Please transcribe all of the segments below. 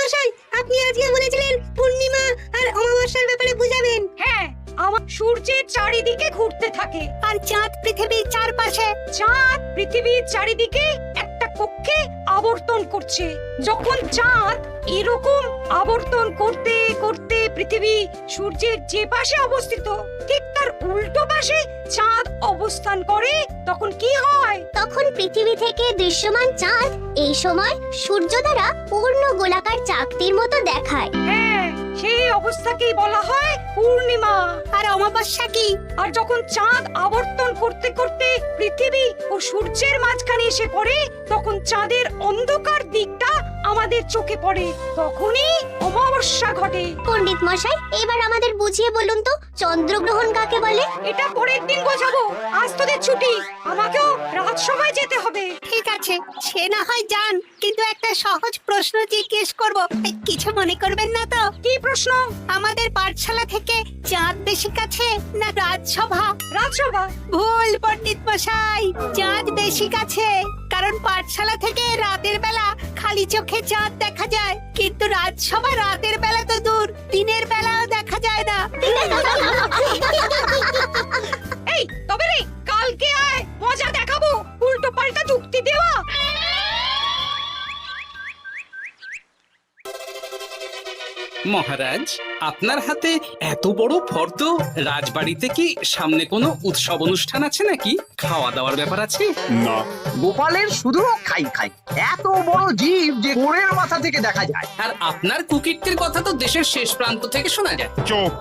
মশাই, আপনি আজকে বলেছিলেন পূর্ণিমা আর অমাবস্যার ব্যাপারে বুঝাবেন। হ্যাঁ, আমার সূর্যের চারিদিকে ঘুরতে থাকে আর চাঁদ পৃথিবীর চারপাশে। চাঁদ পৃথিবীর চারিদিকে একটা কক্ষে আবর্তন করছে। যখন চাঁদ এরকম আবর্তন করতে করতে পৃথিবী সূর্যের যে পাশে অবস্থিত ঠিক তার উল্টো পাশে চাঁদ অবস্থান করে, তখন কি হয়? তখন পৃথিবী থেকে দৃশ্যমান চাঁদ এই সময় সূর্য দ্বারা পূর্ণ গোলাকার চাকতির মতো দেখায়। হ্যাঁ, সেই অবস্থাকেই বলা হয় পূর্ণিমা। আর অমাবস্যা কি? আর যখন চাঁদ আবর্তন করতে করতে পৃথিবী ও সূর্যের মাঝখানে এসে পড়ে, তখন চাঁদের অন্ধকার দিকটা আমাদের চোখে পড়ে, তখনই অমাবস্যা ঘটে। পণ্ডিত মশাই, এবার আমাদের বুঝিয়ে বলুন তো চন্দ্রগ্রহণ কাকে বলে? এটা পরের দিন বোঝাবো, আজ তোদের ছুটি, আমাকেও রাত সময় যেতে হবে। ঠিক আছে, সে না হয় যান, কিন্তু একটা সহজ প্রশ্ন জিজ্ঞেস করব, কিছু মনে করবেন না তো? কি প্রশ্ন? আমাদের পাঠশালা থেকে চাঁদ বেশি কাছে না রাজসভা? রাজসভা? ভুল পণ্ডিত মশাই, চাঁদ বেশি কাছে, কারণ পাঠশালা থেকে রাতের বেলা খালি চোখে চাঁদ দেখা যায়, কিন্তু রাজসভা রাতের বেলা তো দূর, দিনের বেলাও দেখা যায় না। এই তবে রে, কালকে আয়, মজা দেখাবো, উল্টো পাল্টা যুক্তি দেওয়া। মহারাজ, আপনার হাতে এত বড় ফর্দ, রাজবাড়িতে কি সামনে কোনো উৎসব অনুষ্ঠান আছে নাকি? খাওয়া দাওয়ার ব্যাপার আছে? না, গোপালের শুধু খাই খাই, এত বড় জীব যে কোণের মাথা থেকে দেখা যায়। আর আপনার কুকীর্তির কথা তো দেশের শেষ প্রান্ত থেকে শোনা যায়। চুপ!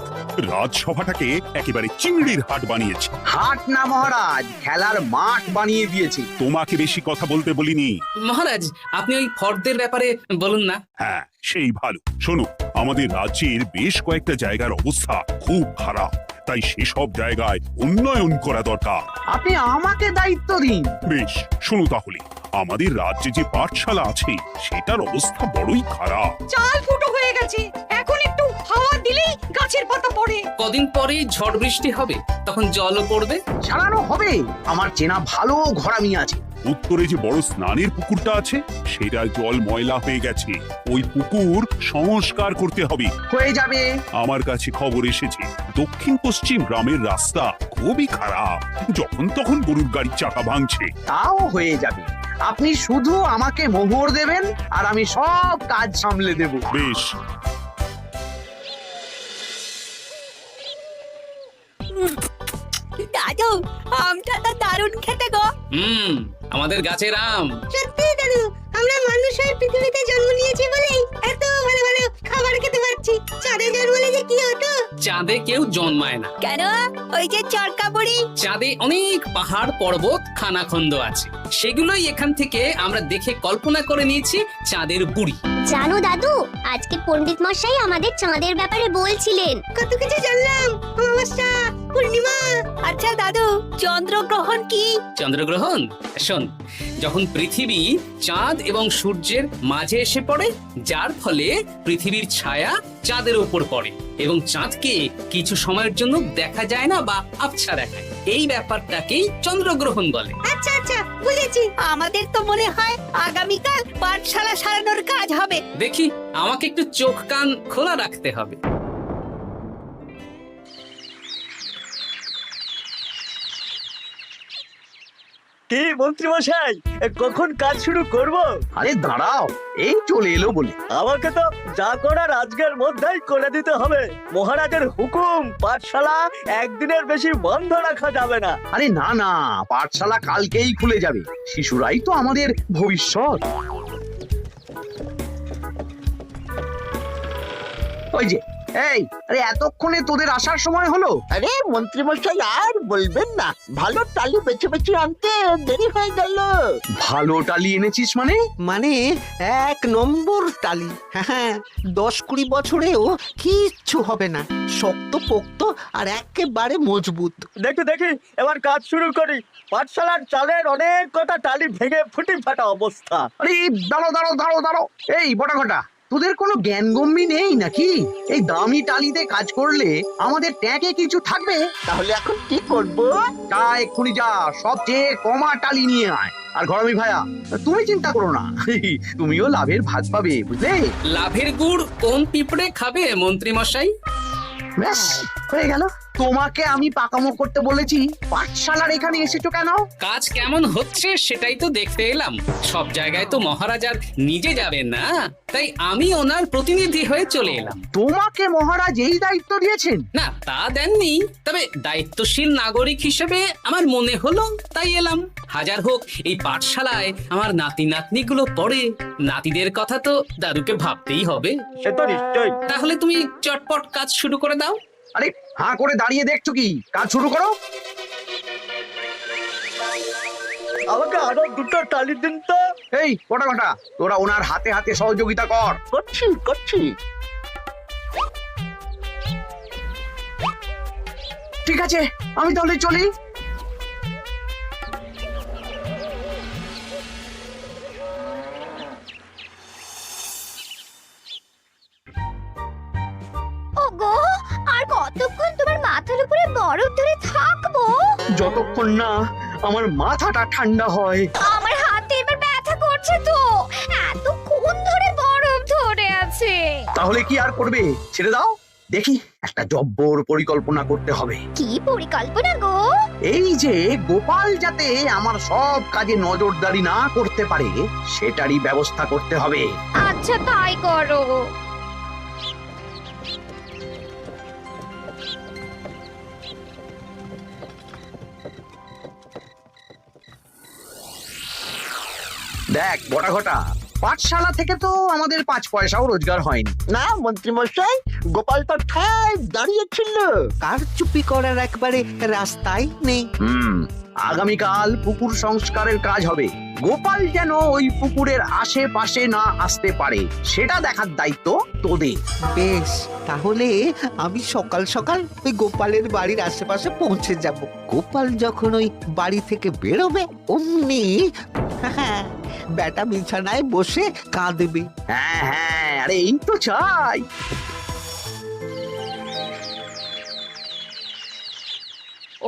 রাজসভাটাকে একেবারে চিংড়ির হাট বানিয়েছে। হাট না মহারাজ, খেলার মাঠ বানিয়ে দিয়েছি। তোমাকে বেশি কথা বলতে বলিনি। মহারাজ, আপনি ওই ফর্দের ব্যাপারে বলুন না। হ্যাঁ, সেই ভালো। শোনো, আমাদের রাজ্যের বেশ কয়েকটা জায়গার অবস্থা খুব খারাপ, তাই সেসব জায়গায় উন্নয়ন করা দরকার। আপনি আমাকে দায়িত্ব দিন। বেশ, শোনো তাহলে, আমাদের রাজ্যে যে পাঠশালা আছে সেটার অবস্থা বড়ই খারাপ। চাল ফুটো হয়ে গেছে, এখন একটু হাওয়া দিলেই গাছের পাতা পড়ে। কদিন পরেই ঝড় বৃষ্টি হবে, তখন জলও পড়বে। সারানো হবে, আমার চেনা ভালো ঘরামি আছে। উত্তরে যে বড় স্নানের পুকুরটা আছে সেটার জল ময়লা হয়ে গেছে, ওই পুকুর সংস্কার করতে হবে। হয়ে যাবে। আমার কাছে খবর এসেছে দক্ষিণ পশ্চিম গ্রামের রাস্তা খুবই খারাপ, যখন তখন গরুর গাড়ির চাকা ভাঙছে। তাও হয়ে যাবে, আপনি শুধু আমাকে মোহর দেবেন আর আমি সব কাজ সামলে দেব। বেশ। দাদু, আমটা তো দারুণ খেতে গো। আমাদের গাছের আম। সত্যি দাদু, আমরা মানুষ হয়ে পৃথিবীতে জন্ম নিয়েছি বলেই এত ভালো ভালো খাবার খেতে পারছি। চাঁদে জন্মলে যে কি হতো? চাঁদে কেউ জন্মায় না। কেন? ওই যে চরকা বুড়ি। চাঁদে অনেক পাহাড় পর্বত খানাখন্দ আছে, সেগুলোই এখান থেকে আমরা দেখে কল্পনা করে নিয়েছি চাঁদের বুড়ি। জানো দাদু, আজকে পণ্ডিত মশাই আমাদের চাঁদের ব্যাপারে বলছিলেন। কত কিছু জানলাম, অমাবস্যা, পূর্ণিমা। আচ্ছা দাদু, চন্দ্রগ্রহণ কি? চন্দ্রগ্রহণ? শোন, যখন পৃথিবী চাঁদ এবং সূর্যের মাঝে এসে পড়ে, যার ফলে পৃথিবীর ছায়া চাঁদের উপর পড়ে এবং চাঁদকে কিছু সময়ের জন্য দেখা যায় না বা আবছা দেখায়, এই ব্যাপারটাকেই চন্দ্রগ্রহণ বলে। আচ্ছা আচ্ছা, বুঝেছি। আমাদের তো মনে হয় আগামীকাল পাঠশালা সারানোর কাজ হবে। দেখি, আমাকে একটু চোখ কান খোলা রাখতে হবে। কি মন্ত্রী মশাই, কখন কাজ শুরু করব? আরে দাঁড়াও, এই চলে এলো বলে। আমাকে তো যা করার আজকের মধ্যেই করে দিতে হবে। মহারাজের হুকুম, পাঠশালা একদিনের বেশি বন্ধ রাখা যাবে না। আরে না না, পাঠশালা কালকেই খুলে যাবে, শিশুরাই তো আমাদের ভবিষ্যৎ। ওই যে, এই, আরে এতক্ষণে তোদের আসার সময় হলো? আরে মন্ত্রী মশাই, আর বলবেন না, ভালো টালি বেছে বেছে আনতে দেরি হয়ে গেল। ভালো টালি এনেছিস মানে? মানে 1 নম্বর টালি। হ্যাঁ, 10-20 বছরেও কিচ্ছু হবে না, শক্ত পোক্ত আর একেবারে মজবুত। দেখি দেখি, এবার কাজ শুরু করি। পাঠশালার চালের অনেক কটা টালি ভেঙে ফুটি ফাটা অবস্থা। আরে দাঁড়ো দাঁড়ো দাঁড়ো দাঁড়ো, এই বটা ঘটা, তোদের কোনো জ্ঞানগম্যি নেই নাকি? এই দামি টালিতে কাজ করলে আমাদের ট্যাঁকে কিছু থাকবে? তাহলে এখন কি করব? তা এক্ষুনি যা, সবচেয়ে কমা টালি নিয়ে আয়। আর ঘরমি ভাইয়া, তুমি চিন্তা করো না, তুমিও লাভের ভাগ পাবে, বুঝলে? লাভের গুড় কোন পিঁপড়ে খাবে মন্ত্রী মশাই? ব্যাস হয়ে গেল। তোমাকে আমি পাকামো করতে বলেছি, পাঠশালার এখানে এসেছো কেন? কাজ কেমন হচ্ছে সেটাই তো দেখতে এলাম। সব জায়গায় তো মহারাজ আর নিজে যাবেন না, তাই আমি ওনার প্রতিনিধি হয়ে চলে এলাম। তোমাকে মহারাজ এই দায়িত্ব দিয়েছেন? না, তা দেননি, তবে দায়িত্বশীল নাগরিক হিসেবে আমার মনে হলো তাই এলাম। হাজার হোক এই পাঠশালায় আমার নাতি নাতনিগুলো পড়ে, নাতিদের কথা তো দাদুকে ভাবতেই হবে। সে তো নিশ্চয়ই। তাহলে তুমি চটপট কাজ শুরু করে দাও। আরে হাঁ করে দাঁড়িয়ে দেখছো কি? কাজ শুরু করো। আমাকে আরো দুটো টালি দিন তো। এই কটা কটা, তোরা ওনার হাতে হাতে সহযোগিতা কর। করছি করছি। ঠিক আছে, আমি তাহলে চলি। ওগো, আর কতক্ষণ তোমার মাথার উপরে বরফ ধরে থাকবো? যতক্ষণ না আমার মাথাটা ঠান্ডা হয়। আমার হাতে এবার ব্যথা করছে তো, এতক্ষণ ধরে বরফ ধরে আছে। তাহলে কি আর করবে? ছেড়ে দাও, দেখি একটা জব্বর পরিকল্পনা করতে হবে। কি পরিকল্পনা গো? এই যে গোপাল যাতে আমার সব কাজে নজরদারি না করতে পারে, সেটারই ব্যবস্থা করতে হবে। আচ্ছা তাই করো। দেখ বটা ঘটা, পাঠশালা থেকে তো আমাদের 5 পয়সাও রোজগার হয়নি। না মন্ত্রী মশাই, গোপাল তো ঠায় দাঁড়িয়েছিল, কার চুপি করার একবারে রাস্তাই নেই। আগামীকাল পুকুর সংস্কারের কাজ হবে। গোপাল যেন ওই পুকুরের আশেপাশে না আসতে পারে, সেটা দেখার দায়িত্ব তোদের। বেশ, তাহলে আমি সকাল সকাল ওই গোপালের বাড়ির আশেপাশে পৌঁছে যাব। গোপাল যখন ওই বাড়ি থেকে বেরোবে অমনি বেটা বিছানায় বসে কাঁদবে। হ্যাঁ হ্যাঁ, আরে এই তো চাই।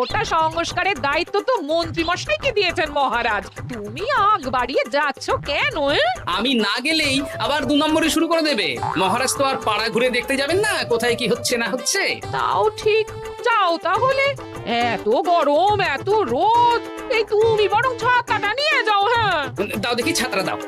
ওটা সংস্কারের দায়িত্ব তো মন্ত্রী মশাইকে দিয়েছেন মহারাজ। তুমি আগ বাড়িয়ে যাচ্ছ কেন? আমি না গেলেই আবার 2 নম্বরে শুরু করে দেবে। মহারাজ তো আর পাড়া ঘুরে দেখতে যাবেন না কোথায় কি হচ্ছে না হচ্ছে। তাও ঠিক, যাও তাহলে। এত গরম, এত রোদ, এই তুমি বরং ছাতাটা নিয়ে যাও। হ্যাঁ, দাও দেখি, ছাত্রা দাও।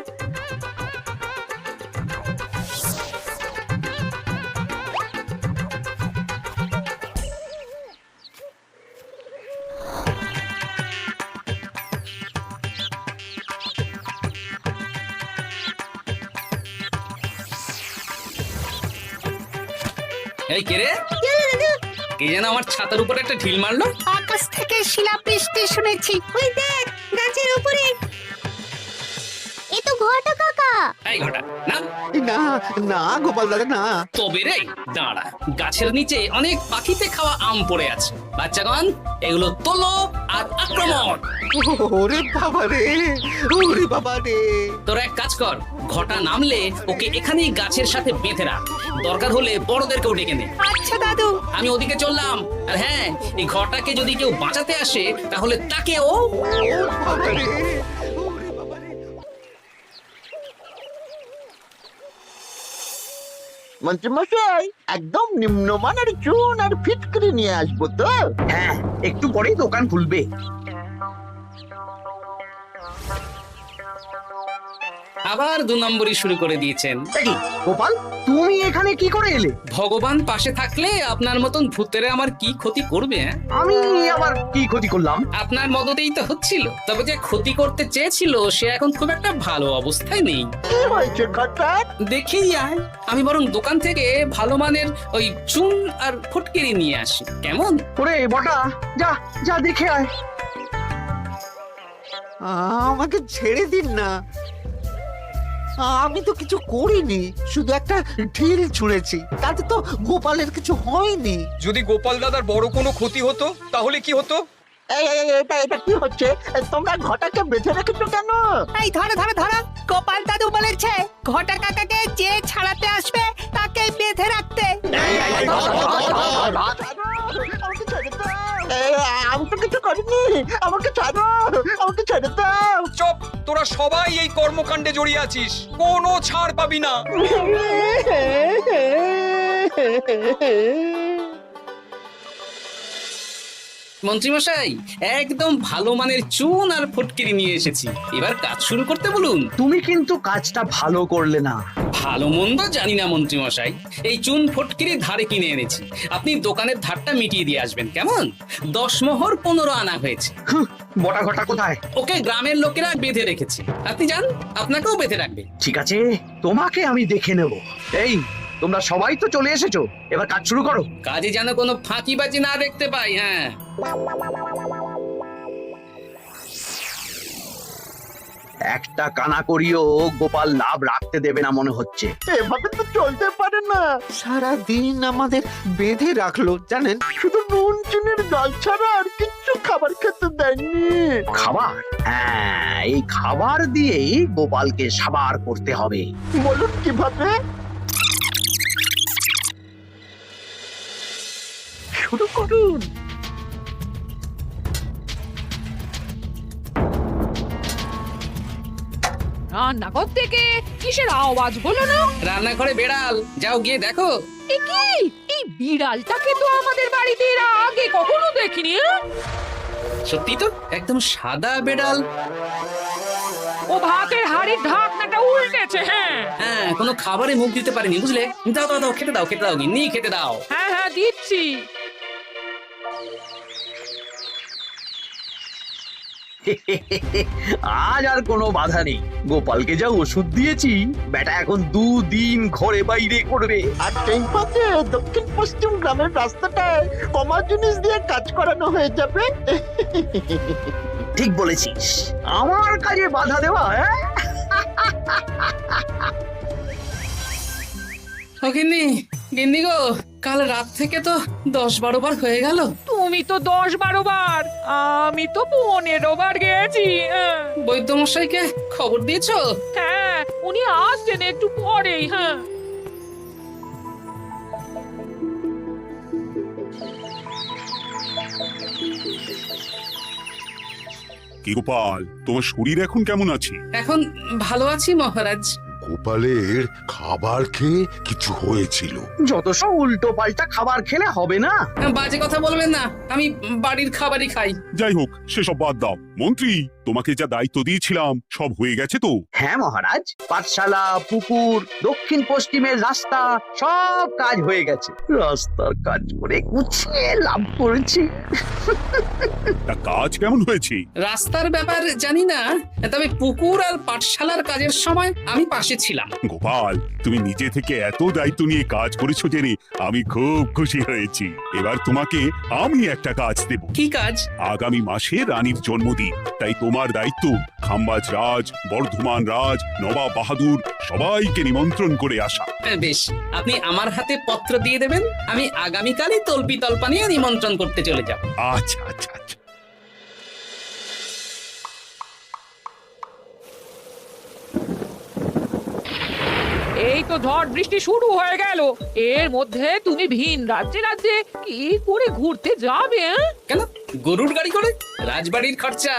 এই কে রে? কে যেন আমার ছাতার উপরে একটা ঢিল মারলো? আকাশ থেকে শিলাবৃষ্টি শুনেছি। ওই দেখ, গাছের উপরে। এ তো ঘটা কাকা। এই ঘটা না, না না গোপাল দাদা না। তবে রে দাঁড়া, গাছের নিচে অনেক পাখিতে খাওয়া আম পড়ে আছে। বাচ্চাগণ, এগুলো তোলো আর আক্রমণ। ওরে বাবা রে, ওরে বাবা রে। তোরা এক কাজ কর, ঘটা নামলে ওকে এখানেই গাছের সাথে বেঁধে রাখ। দরকার হলে বড়দেরকেও ডেকে নে। আচ্ছা দাদু। আমি ওদিকে চললাম। আর হ্যাঁ, এই ঘটাকে যদি কেউ বাঁচাতে আসে তাহলে তাকেও। বাবা রে। মন্ত্রী মশাই, একদম নিম্নমানের চুন আর ফিটকিরি নিয়ে আসবো তো? হ্যাঁ, একটু পরেই দোকান খুলবে। আবার 2 নম্বরই শুরু করে দিয়েছেন। দেখি গোপাল, তুমি এখানে কি করে এলে? ভগবান পাশে থাকলে আপনার মতন ভূতেরা আমার কি ক্ষতি করবে? আমি আবার কি ক্ষতি করলাম? আপনার মদতেই তো হচ্ছিল। তবে যে ক্ষতি করতে চেয়েছিল সে এখন খুব একটা ভালো অবস্থায় নেই। কি হয়েছে ঘটা? দেখেই আয়, আমি বরং দোকান থেকে ভালো মানের ওই চুন আর ফটকিরি নিয়ে আসি, কেমন? ওরে বটা, যা যা দেখে আয়। আমাকে ছেড়ে দিন না, আমি তো কিছু করিনি, শুধু একটা ঢিল ছুঁড়েছি, তাতে তো গোপালের কিছু হয়নি। যদি গোপাল দাদার বড় কোনো ক্ষতি হতো তাহলে কি হতো? এটা কি হচ্ছে? তোমরা ঘটাকে বেঁধে রেখেছো কেন? এই ধরো ধরো ধরো, গোপাল দাদু বলেছে ঘটা কাকাকে যে ছাড়াতে আসবে তাকে বেঁধে রাখতে। আমি তো কিছু করিনি, আমাকে ছাড়ো, আমাকে ছেড়ে দাও। চপ, তোরা সবাই এই কর্মকাণ্ডে জড়িয়ে আছিস, কোনো ছাড় পাবি না। মন্ত্রীমশাই, একদম ভালো মানের চুন আর ফটকিরি নিয়ে এসেছি, এবার কাজ শুরু করতে বলুন। তুমি কিন্তু কাজটা ভালো করলে না। ভালো মন্দ জানি না মন্ত্রীমশাই, এই চুন ফটকিরি ধারে কিনে এনেছি, আপনি দোকানের ধারটা মিটিয়ে দিয়ে আসবেন কেমন? 10 মোহর 15 আনা হয়েছে। বটা ঘটা কোথায়? ওকে গ্রামের লোকেরা বেঁধে রেখেছে, আপনি যান, আপনাকেও বেঁধে রাখবে। ঠিক আছে, তোমাকে আমি দেখে নেব। এই, তোমরা সবাই তো চলে এসেছো, এবার কাজ শুরু করো। কাজে যেন কোনো ফাঁকিবাজি না দেখতে পাই। হ্যাঁ, একটা কানা করিও গোপাল লাভ রাখতে দেবে না মনে হচ্ছে। এভাবে তো চলতে পারে না। সারা দিন আমাদের বেঁধে রাখলো জানেন, শুধু নুন চিনির ডাল ছাড়া আর কিচ্ছু খাবার খেতে দেয়নি। খাবার? হ্যাঁ, এই খাবার দিয়েই গোপালকে সাবার করতে হবে। বলুন কিভাবে? শুরু করুন। রান্নাঘর থেকে কিসের আওয়াজ হলো না? রান্নাঘরে বেড়াল, যাও গিয়ে দেখো। এ কি, এই বিড়ালটাকে তো আমাদের বাড়িতে এর আগে কখনো দেখিনি। সত্যি তো, একদম সাদা বেড়াল। ও ভাতের হাড়ির ঢাকনাটা উল্টেছে। হ্যাঁ হ্যাঁ, কোনো খাবারে মুখ দিতে পারেনি, বুঝলে? দাও দাও দাও, খেতে দাও, খেতে দাও, গিন্নি খেতে দাও। হ্যাঁ হ্যাঁ, দিচ্ছি। আজ আর কোনো বাধা নেই। গোপালকে যা ওষুধ দিয়েছি, বেটা এখন 2 দিন ঘরে বাইরে করবে। আর সেই পথে দক্ষিণ পশ্চিম গ্রামের রাস্তাটায় কমা জিনিস দিয়ে কাজ করানো হয়ে যাবে। ঠিক বলেছিস, আমার কাজে বাধা দেওয়া। হ্যাঁ, ও গিন্নি, গিন্নি গো, কাল রাত থেকে তো 10-12 বার হয়ে গেল। তুমি তো 10-12 বার, আমি তো 15 বার গেছি। বৈদ্যমশাইকে খবর দিয়েছো? হ্যাঁ, উনি আসছেন একটু পরেই। হ্যাঁ, কি গোপাল, তোমার শরীর এখন কেমন আছে? এখন ভালো আছি মহারাজ। গোপালের খাবার খেয়ে কিছু হয়েছিল। যত সব উল্টো পাল্টা খাবার খেলে হবে না। বাজে কথা বলবেন না, আমি বাড়ির খাবারই খাই। যাই হোক, সেসব বাদ দাও। মন্ত্রী, তোমাকে যা দায়িত্ব দিয়েছিলাম সব হয়ে গেছে তো? হ্যাঁ মহারাজ, পাঠশালা, পুকুর, দক্ষিণ পশ্চিমের রাস্তা সব কাজ হয়ে গেছে। রাস্তার কাজ করে গুছিয়ে লাভ করেছি। তা কাজ কেমন হয়েছে? রাস্তার ব্যাপার জানি না, তবে পুকুর আর পাঠশালার কাজের সময় আমি পাশে ছিলাম। গোপাল, তুমি নিজে থেকে এত দায়িত্ব নিয়ে কাজ করেছো জেনে আমি খুব খুশি হয়েছি। এবার তোমাকে আমি একটা কাজ দেব। কি কাজ? আগামী মাসে রানীর জন্মদিন, তাই তোমার দায়িত্ব খাম্বাজ রাজ, বর্ধমান রাজ, নবাব বাহাদুর সবাইকে নিমন্ত্রণ করে আসা। বেশ, আপনি আমার হাতে পত্র দিয়ে দেবেন, আমি আগামীকালই তল্পি তল্পা নিয়ে নিমন্ত্রণ করতে চলে যাব। আচ্ছা আচ্ছা আচ্ছা। এই তো ঝড় বৃষ্টি শুরু হয়ে গেল, এর মধ্যে তুমি ভিন রাজ্যে রাজ্যে কি করে ঘুরতে যাবে? কেন, গরুর গাড়ি করে? রাজবাড়ির খরচা।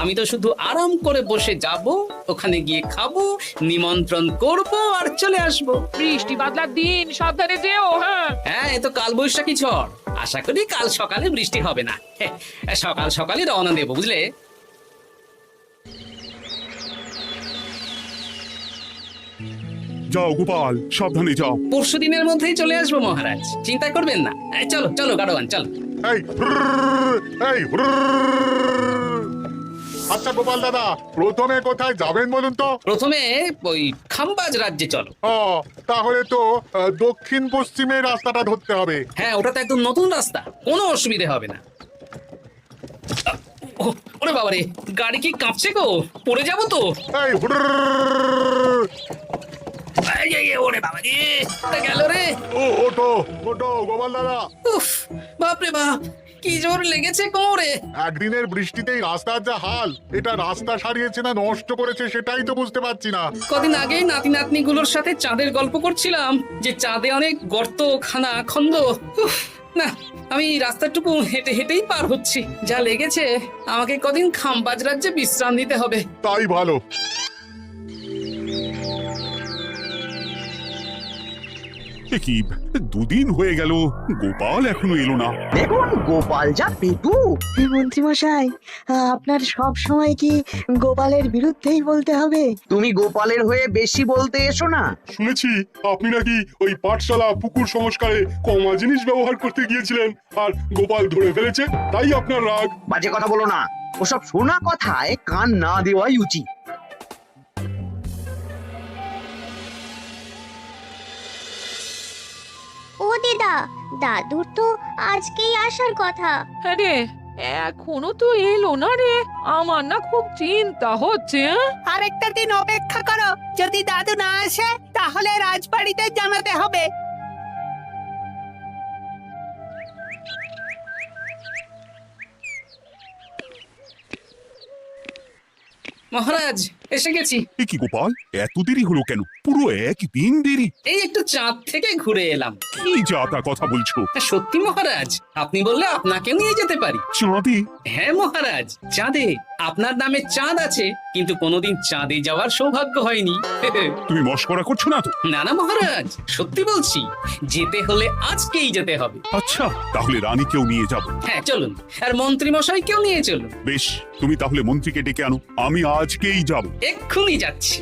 আমি তো শুধু আরাম করে বসে যাব, ওখানে গিয়ে খাবো, নিমন্ত্রণ করব আর চলে আসব। বৃষ্টি বাদলার দিন, সাবধানে যেও। হ্যাঁ হ্যাঁ, এ তো কালবৈশাখী ঝড়, আশা করি কাল সকালে বৃষ্টি হবে না। সকাল সকালই রওনা দেবো, বুঝলে? যাও গোপাল, সাবধানে যাও। পরশু দিনের মধ্যেই চলে আসবো মহারাজ, চিন্তা করবেন না। চলো চলো গাড়োয়ান, চলো। আচ্ছা গোপাল দাদা, প্রথমে কোথায় যাবেন বলুন তো? প্রথমে ওই খাম্বাজ রাজ্যে চলো। ও, তাহলে তো দক্ষিণ পশ্চিমের রাস্তাটা ধরতে হবে। হ্যাঁ, ওটা তো একদম নতুন রাস্তা, কোনো অসুবিধে হবে না। ওরে বাবারে, গাড়ি কি কাঁপছে গো, পড়ে যাবো তো। এই ওরে বাবা রে, গেল রে। ওটো ওটো গোপাল দাদা। উফ, বাপরে বাপ, কি জোর লেগেছে কোমরে। একদিনের বৃষ্টিতেই রাস্তার যা হাল, এটা রাস্তা সারিয়েছে না নষ্ট করেছে সেটাই তো বুঝতে পারছি না। কদিন আগেই নাতি নাতনি গুলোর সাথে চাঁদের গল্প করছিলাম যে চাঁদে অনেক গর্ত খানা খন্দ। উফ, না আমি রাস্তাটুকু হেঁটে হেঁটেই পার হচ্ছি। যা লেগেছে আমাকে কদিন খাম্বাজ রাজ্যে বিশ্রাম নিতে হবে। তাই ভালো। এ কি, দুদিন হয়ে গেল গোপাল এখনো এলো না। দেখুন গোপাল যা পেটু। মন্ত্রী মশাই, আপনার সব সময় কি গোপালের বিরুদ্ধেই বলতে হবে? তুমি গোপালের হয়ে বেশি বলতে এসো না। শুনেছি আপনি নাকি ওই পাঠশালা পুকুর সংস্কারে কমা জিনিস ব্যবহার করতে গিয়েছিলেন, আর গোপাল ধরে ফেলেছে, তাই আপনার রাগ। বাজে কথা বলো না, ওসব শোনা কথায় কান না দেওয়াই উচিত। ও দিদা, দাদুর তো আজকেই আসার কথা। আরে এখনো তো এলো না রে, আমার না খুব চিন্তা হচ্ছে। আরেকটা দিন অপেক্ষা করো, যদি দাদু না আসে তাহলে রাজবাড়িতে জানাতে হবে। মহারাজ এসে গেছি। এ কি গোপাল, এত দেরি হলো কেন? পুরো একদিন দেরি। এই একটু চাঁদ থেকে ঘুরে এলাম। কি যা তা কথা বলছো? সত্যি মহারাজ, আপনি বললে আপনাকেও নিয়ে যেতে পারি। চাঁদে? হ্যাঁ মহারাজ, চাঁদে। আপনার নামে চাঁদ আছে, কিন্তু কোনোদিন চাঁদে যাওয়ার সৌভাগ্য হয়নি। তুমি মস্করা করছো না তো? না না মহারাজ, সত্যি বলছি, যেতে হলে আজকেই যেতে হবে। আচ্ছা, তাহলে রানীকেও নিয়ে যাব। হ্যাঁ চলুন, আর মন্ত্রী মশাইকেও নিয়ে চলুন। বেশ, তুমি তাহলে মন্ত্রীকে ডেকে আনো, আমি আজকেই যাব। এক্ষুনি যাচ্ছি।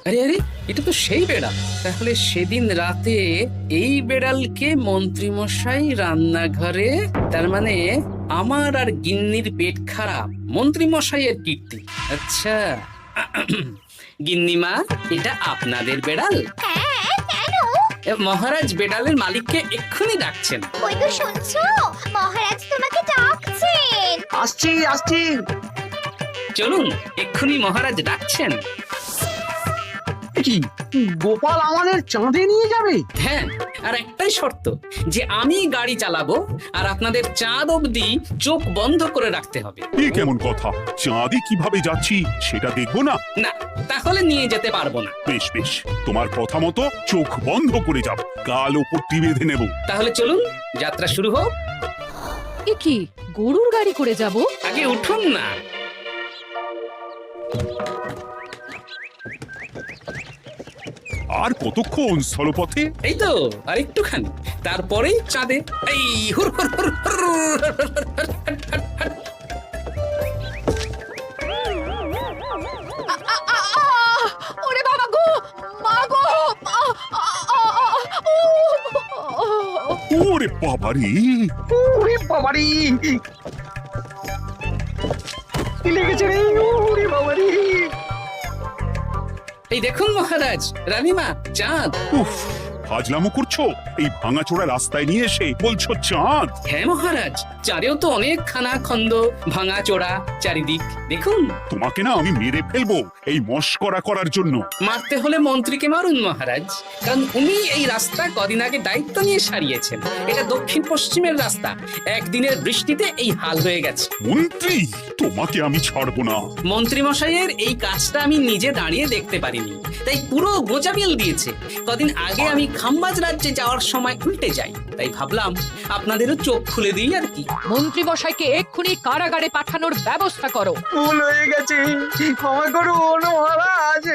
আরে আরে, এটা তো সেই বেড়াল। তাহলে সেদিন রাতে এই বেড়ালকে মন্ত্রী মশাই রান্নাঘরে, তার মানে আমার আর গিন্নির পেট খারাপ, মন্ত্রী মশাইয়ের কীর্তি। আচ্ছা গিন্নিমা, এটা আপনাদের বেড়াল? হ্যাঁ, কেন? মহারাজ বেড়ালের মালিককে এক্ষুনি ডাকছেন। ওই তো শুনছো, মহারাজ তোমাকে ডাকছেন। আসছি আসছি। চলুন, এক্ষুনি মহারাজ ডাকছেন। কি, গোপাল আমাদের চাঁদে নিয়ে যাবে? হ্যাঁ, আর একটাই শর্ত, যে আমি গাড়ি চালাবো আর আপনাদের চাঁদ অবধি চোখ বন্ধ করে রাখতে হবে। এ কেমন কথা? চাঁদে কিভাবে যাচ্ছি সেটা দেখবো না? না, তাহলে নিয়ে যেতে পারবো না। বেশ বেশ, তোমার কথা মতো চোখ বন্ধ করে যাব, গাল ওপরটি বেঁধে নেব। তাহলে চলুন, যাত্রা শুরু হোক। এ কি, গরুর গাড়ি করে যাব? আগে উঠুন না। আর কতক্ষণ স্থলপথে? এই তো আর একটুখানি, তারপরেই চাঁদে। এই হুর হুর হুর হুর হুর হুর হুর হুর হুর। ওরে বাবা গো, মা গো! ওরে বাবারে! ওরে বাবারি, কি লেগেছে রে? ওরে বাবারি! এই দেখুন মহারাজ, রানীমা, চাঁদ। উফ, ফাজলামো করছো? এই ভাঙাচোরা রাস্তায় নিয়ে এসে বলছো চাঁদ? হ্যাঁ মহারাজ, চারেও তো অনেক খানা খন্দ, ভাঙা চোরা চারিদিক। দেখুন, তোমাকে না আমি মেরে ফেলবো এই মস্করা করার জন্য। মারতে হলে মন্ত্রীকে মারুন মহারাজ, কারণ উনি এই রাস্তা কদিন আগে দায়িত্ব নিয়ে সারিয়েছেন। এটা দক্ষিণ পশ্চিমের রাস্তা, একদিনের বৃষ্টিতে এই হাল হয়ে গেছে। মন্ত্রী, তোমাকে আমি ছাড়বো না। মন্ত্রী মশাইয়ের এই কাজটা আমি নিজে দাঁড়িয়ে দেখতে পারিনি, তাই পুরো গোজামিল দিয়েছে। কদিন আগে আমি খাম্বাজ রাজ্যে যাওয়ার সময় উল্টে যাই, তাই ভাবলাম আপনাদেরও চোখ খুলে দিই আর কি। মন্ত্রী মশাইকে এক্ষুনি কারাগারে পাঠানোর ব্যবস্থা করো। ভুল হয়ে গেছে, ক্ষমা করুন মহারাজ।